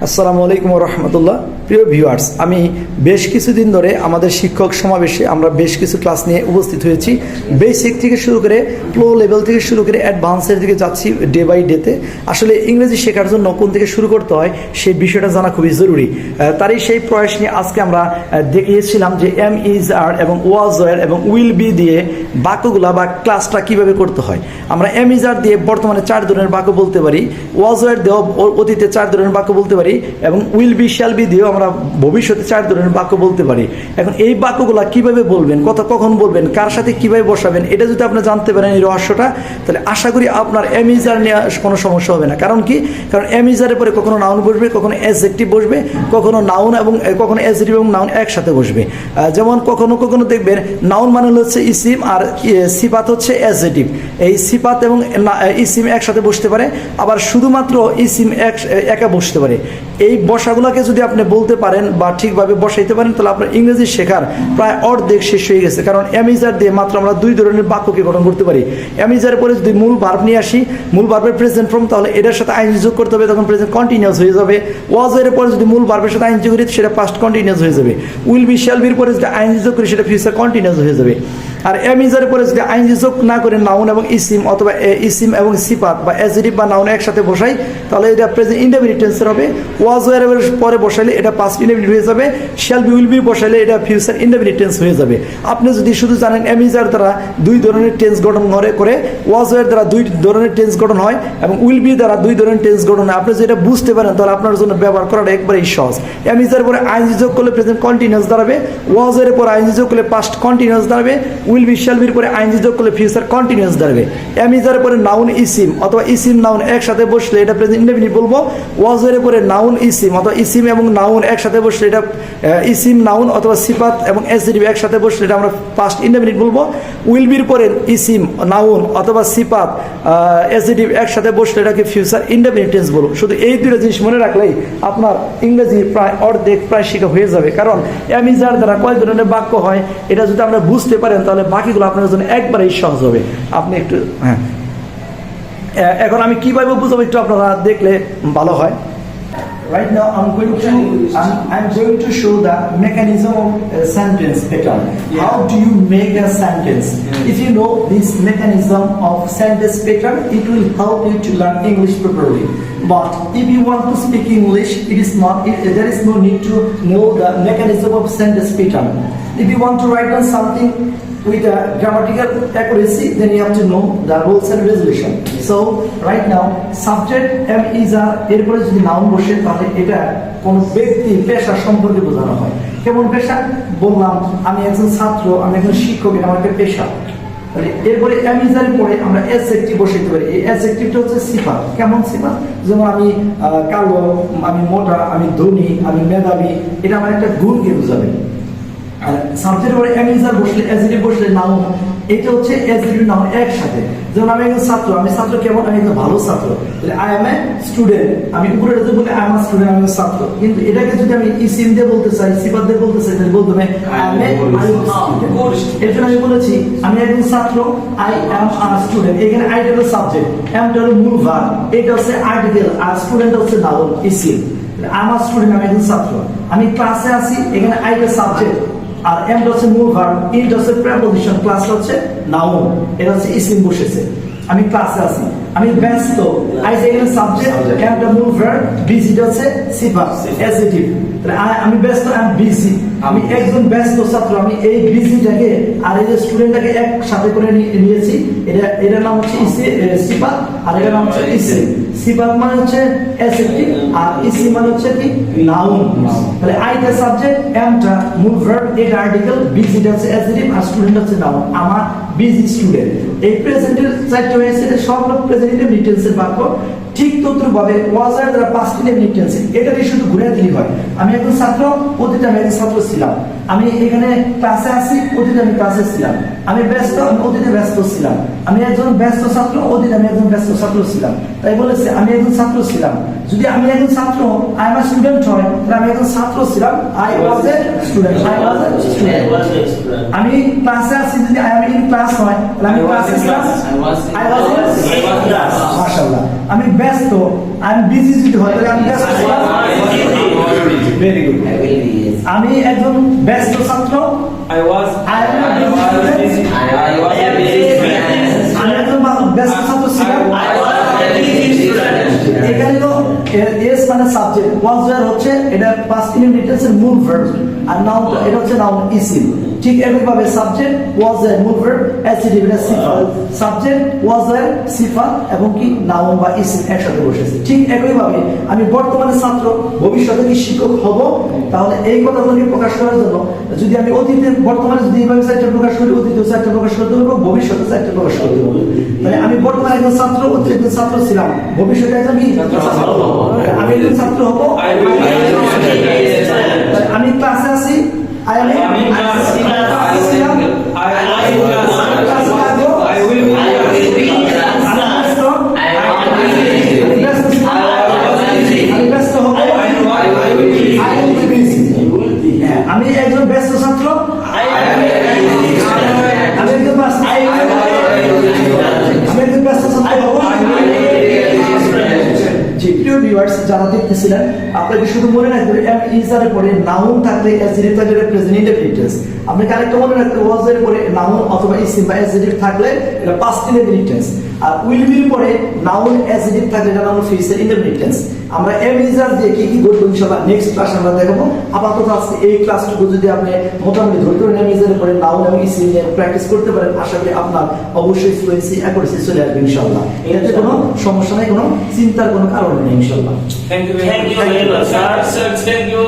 আসসালামু আলাইকুম রহমতুল্লাহ। প্রিয় ভিউয়ার্স, আমি বেশ কিছুদিন ধরে আমাদের শিক্ষক সমাবেশে আমরা বেশ কিছু ক্লাস নিয়ে উপস্থিত হয়েছি। বেসিক থেকে শুরু করে লো লেভেল থেকে শুরু করে অ্যাডভান্সের দিকে যাচ্ছি ডে বাই ডেতে। আসলে ইংরেজি শেখার জন্য কোন থেকে শুরু করতে হয় সেই বিষয়টা জানা খুবই জরুরি। তারই সেই প্রয়াস নিয়ে আজকে আমরা দেখিয়েছিলাম যে এম ইজ আর এবং ওয়াজ ওয়ার এবং উইল বি দিয়ে বাক্যগুলা বা ক্লাসটা কিভাবে করতে হয়। আমরা এম ইজ আর দিয়ে বর্তমানে 4 ধরনের বাক্য বলতে পারি, ওয়াজ ওয়ার দিয়েও অতীতে 4 ধরনের বাক্য বলতে পারি এবং উইল বি শ্যাল বি দিয়েও আমরা ভবিষ্যতে 4 ধরনের বাক্য বলতে পারি। এখন এই বাক্যগুলো কিভাবে বলবেন, কখন বলবেন, কার সাথে কিভাবে বসাবেন, এটা যদি আপনি জানতে পারেন এই রহস্যটা, তাহলে আশা করি আপনার এমিজার নিয়ে কোনো সমস্যা হবে না। কারণ কি? কারণ এমিজারের পরে কখনো নাউন বসবে, কখনো অ্যাডজেক্টিভ বসবে, কখনো নাউন এবং কখনো অ্যাডজেক্টিভ এবং নাউন একসাথে বসবে। যেমন কখনো দেখবেন নাউন মানে হচ্ছে ইসিম আর সিফাত হচ্ছে অ্যাডজেক্টিভ। এই সিফাত এবং ইসিম একসাথে বসতে পারে, আবার শুধুমাত্র ইসিম একা বসতে পারে। এই বসাগুলোকে যদি আপনি বলতে পারেন বা ঠিকভাবে বসাইতে পারেন, তাহলে আপনার ইংরেজি শেখার প্রায় অর্ধেক শেষ হয়ে গেছে। কারণ এমিজার দিয়ে মাত্র আমরা 2 ধরনের বাক্যকে গঠন করতে পারি। এমিজারের পরে যদি মূল ভার্ব নিয়ে আসি, মূল ভার্বের প্রেজেন্ট ফর্ম, তাহলে এটার সাথে আইএনজি যোগ করতে হবে, তখন প্রেজেন্ট কন্টিনিউয়াস হয়ে যাবে। ওয়াজ এর পরে যদি মূল ভার্বের সাথে আইএনজি করি সেটা পাস্ট কন্টিনিউয়াস হয়ে যাবে। উইল বি শ্যাল বির পরে যদি আইএনজি যোগ করি সেটা ফিউচার কন্টিনিউয়াস হয়ে যাবে। আর এমিজারের পরে যদি আইএনজি যোগ না করে নাউন এবং ইসিম অথবা ইসিম এবং সিফাত বা অ্যাডজেক্টিভ বা নাউন একসাথে বসাই, তাহলে এটা প্রেজেন্ট ইনডেফিনিট টেন্সের হবে। ওয়াজ ওয়ার পরে বসাইলে এটা পাস্ট ইনডেফিনিট হয়ে যাবে। শ্যাল বি উইল বি বসাইলে এটা ফিউচার ইনডেফিনিট টেন্স হয়ে যাবে। আপনি যদি শুধু জানেন এমিজার দ্বারা 2 ধরনের টেন্স গঠন করে, ওয়াজ ওয়ার দ্বারা 2 ধরনের টেন্স গঠন হয় এবং উইল বি দ্বারা 2 ধরনের টেন্স গঠন হয়, আপনি যদি এটা বুঝতে পারেন তাহলে আপনার জন্য ব্যবহার করাটা একবারেই সহজ। এমিজার পরে আইএনজি যোগ করলে প্রেজেন্ট কন্টিনিউয়াস দাঁড়াবে, ওয়াজ এর পরে আইএনজি যোগ করলে পাস্ট কন্টিনিউয়াস দাঁড়াবে, উইল বি শ্যাল বির পরে আইএনজি যোগ করলে ফিউচার কন্টিনিউয়াস দাঁড়াবে। এমিজারের পরে নাউন ইসিম অথবা ইসিম নাউন একসাথে বসলে এটা প্রেজেন্ট ইনডেফিনিট বলবো। ওয়াজ এর পরে নাউন ইসিম অথবা ইসিম এবং নাউন একসাথে বসলে এটা ইসিম নাউন অথবা সিফাত এবং অ্যাডজেক্টিভ একসাথে বসলে এটা আমরা পাস্ট ইনডেফিনিট বলবো। উইল বির পরে ইসিম নাউন অথবা সিফাত অ্যাডজেক্টিভ একসাথে বসলে এটাকে ফিউচার ইনডেফিনিট টেন্স বলবো। শুধু এই 2টা জিনিস মনে রাখলেই আপনার ইংরেজি প্রায় অর্ধেক প্রায় শেখা হয়ে যাবে। কারণ এমিজার দ্বারা কয় ধরনের বাক্য হয় এটা যদি আমরা বুঝতে পারেন তাহলে বাকিগুলো আপনার জন্য একবারেই সহজ হবে। আপনি একটু এখন আমি কিভাবে বুঝাবো একটু আপনারা দেখলে ভালো হয়। Right now I'm going to show the mechanism of sentence pattern. Yeah. How do you make a sentence? Yeah. If you know this mechanism of sentence pattern, it will help you to learn English properly. But if you want to speak English, there is no need to know the mechanism of sentence pattern. If you want to write down something with a grammatical accuracy, then you have to know the rules and resolution. So right now subject am is are এরপরে যদি noun বসে তাহলে এটা কোন ব্যক্তি পেশা সম্পর্কে বোঝানো হয়। কেমন পেশা বললাম, আমি একজন ছাত্র, আমি একজন শিক্ষক, এটা আমার একটা পেশা। তাহলে এরপরে am is are পরে আমরা অ্যাডজেক্টিভ বসাইতে পারি। এই অ্যাডজেক্টিভটা হচ্ছে সিফাত। কেমন সিফাত? যেমন আমি কালো, আমি মোটা, আমি ধনী, আমি মেধাবী, এটা আমার একটা গুণকে বোঝাবে। আর সাবজেক্ট পরে am is are বসলে অ্যাডজেক্টিভ বসলে নাউন, এটা হচ্ছে অ্যাডজেক্টিভ নাউন একসাথে। যেমন আমি একজন ছাত্র, আমি ছাত্র কেমন? আমি একজন ভালো ছাত্র। তাহলে আই এম এ স্টুডেন্ট, আমি উপরে যদি বলি আই এম আ স্টুডেন্ট, আমি ছাত্র। কিন্তু এটাকে যদি আমি ইসিম দিয়ে বলতে চাই, সিফাত দিয়ে বলতে চাই, তাহলে বলতে হবে আই এম এ স্টুডেন্ট। এর জন্য আমি বলেছি আমি একজন ছাত্র, আই এম আ স্টুডেন্ট। এখানে আইটা হলো সাবজেক্ট, এমটা হলো মূল ভার্ব, এটা হচ্ছে আর্টিকেল, আর স্টুডেন্ট হচ্ছে নাউন ইসিম। আমার স্টুডেন্ট, আমি একজন ছাত্র, আমি ক্লাসে আছি, এখানে আইটা সাবজেক্ট আর এম হচ্ছে মূল ভার্ব, ইট হচ্ছে প্রিপোজিশন, ক্লাস হচ্ছে নাউন, এটা হচ্ছে ইসিম বসেছে। আমি ক্লাসে আছি, আমি ব্যস্ত, আই এখানে সাবজেক্ট, এমটা মূল ভার্ব, বিজি হচ্ছে সিফাত অ্যাডজেক্টিভ। তাহলে আমি ব্যস্ত, আই এম বিজি, আমি একজন ব্যস্ত ছাত্র, আমি এই বিজিটাকে আর এই যে স্টুডেন্টটাকে একসাথে করে নিয়েছি, এটার নাম হচ্ছে সিফাত আর এটার নাম হচ্ছে ইসিম। সিফাত মানে হচ্ছে অ্যাডজেক্টিভ আর ইসিম মানে হচ্ছে কি নাউন। তাহলে আইটা সাবজেক্ট, এমটা মূল ভার্ব, এটা আর্টিকেল, বিজিটা হচ্ছে অ্যাডজেক্টিভ আর স্টুডেন্ট হচ্ছে নাউন। আমার বিজি স্টুডেন্ট। এই প্রেজেন্টের চারটি হয়েছে, সব প্রেজেন্ট ইনডেফিনিট টেন্সের বাক্য। ঠিক তদ্রুপভাবে ওয়াজ এর দ্বারা পাস্ট ইনডেফিনিট টেন্স, এটাকে শুধু ঘুরে দিলেই হয়। আমি একজন ছাত্র, অতীতে আমি একজন ছাত্র ছিলাম। আমি এখানে ক্লাসে আছি, অতীতে আমি ক্লাসে ছিলাম। আমি ব্যস্ত, আমি অতীতে ব্যস্ত ছিলাম। আমি একজন ব্যস্ত ছাত্র, অতীতে আমি একজন ব্যস্ত ছাত্র ছিলাম। তাই বলেছে আমি একজন ছাত্র ছিলাম। যদি আমি একজন ছাত্র, আই এম আ স্টুডেন্ট হয়, তাহলে আমি একজন ছাত্র ছিলাম, I was a student, I was a student. আমি ক্লাসে আছি, যদি আই এম ইন ক্লাস হয়, তাহলে আমি ক্লাসে ছিলাম, আই ওয়াজ ইন ক্লাস। মাশাআল্লাহ। আমি ব্যস্ত, আই এম বিজি যদি হয়, তাহলে আমি ব্যস্ত ছিলাম, very good. I will be. Yes. আমি একজন ব্যস্ত ছাত্র। I was I am a busy student. I was a busy student. আমি একজন ব্যস্ত ছাত্র ছিলাম। I was a busy student. এখানে তো এস মানে সাবজেক্ট, ওয়াজ ওয়্যার হচ্ছে এটা পাস্ট ইনডিফিনিট এর মূল ভার্ব, আর নাউন এটা হচ্ছে নাউন ইসিম। ঠিক একইভাবে সাবজেক্ট ওয়াজ এর মূল ভার্ব অ্যাডজেক্টিভ এটা সিফাত, সাবজেক্ট ওয়াজ এর সিফাত এবং কি নাউন বা ইসিম একসাথে বসেছে। ঠিক একইভাবে আমি বর্তমানে ছাত্র, ভবিষ্যতে কি শিক্ষক হব, তাহলে এই কথাগুলোকে প্রকাশ করার জন্য যদি আমি অতীতে বর্তমানে যদি এইভাবে চারটা প্রকাশ করি, অতীতে চারটা প্রকাশ করতে পারবো, ভবিষ্যতে চারটা প্রকাশ করতে পারবো। মানে আমি বর্তমানে একজন ছাত্র, অতীতে একজন ছাত্র ছিলাম, ভবিষ্যতে একজন কি ছাত্র হব। আমি একজন ছাত্র হব, আমি ক্লাসে আছি, আমি একজন ব্যস্ত ছাত্র, আমি একজন ব্যস্ত ছাত্র হব। প্রিয় ভিউয়ার্স যারা দেখতেছিলেন, আপনাকে শুধু মনে রাখতে হবে এম ইজ এর পরে নাউন থাকলে অ্যাডজেক্টিভ থাকলে প্রেজেন্ট ইনডেফিনিট। আপনাকে আরেকটা মনে রাখতে হবে ওয়াজ এর পরে নাউন অথবা ইসিম বা অ্যাডজেক্টিভ থাকলে এটা পাস্ট ইনডেফিনিট। আর উইল বির পরে নাউন অ্যাডজেক্টিভ থাকলে এটা নাউন ফিউচার ইনডেফিনিট। আমরা এম ইজ আর দিয়ে কি কি করব ইনশাআল্লাহ নেক্সট ক্লাসে আমরা দেখাবো। আপাতত আজকে এই ক্লাসটুকু যদি আপনি মোটামুটি ধরে ধরে এম ইজ এর পরে নাউন এবং ইসিম নিয়ে প্র্যাকটিস করতে পারেন, আশা করি আপনার অবশ্যই ফ্লুয়েন্সি অ্যাকুরেসি চলে আসবে ইনশাআল্লাহ। এতে কোনো সমস্যা নেই, কোনো চিন্তার কোনো কারণ নেই ইনশাআল্লাহ। Thank you very much, sir. Thank you.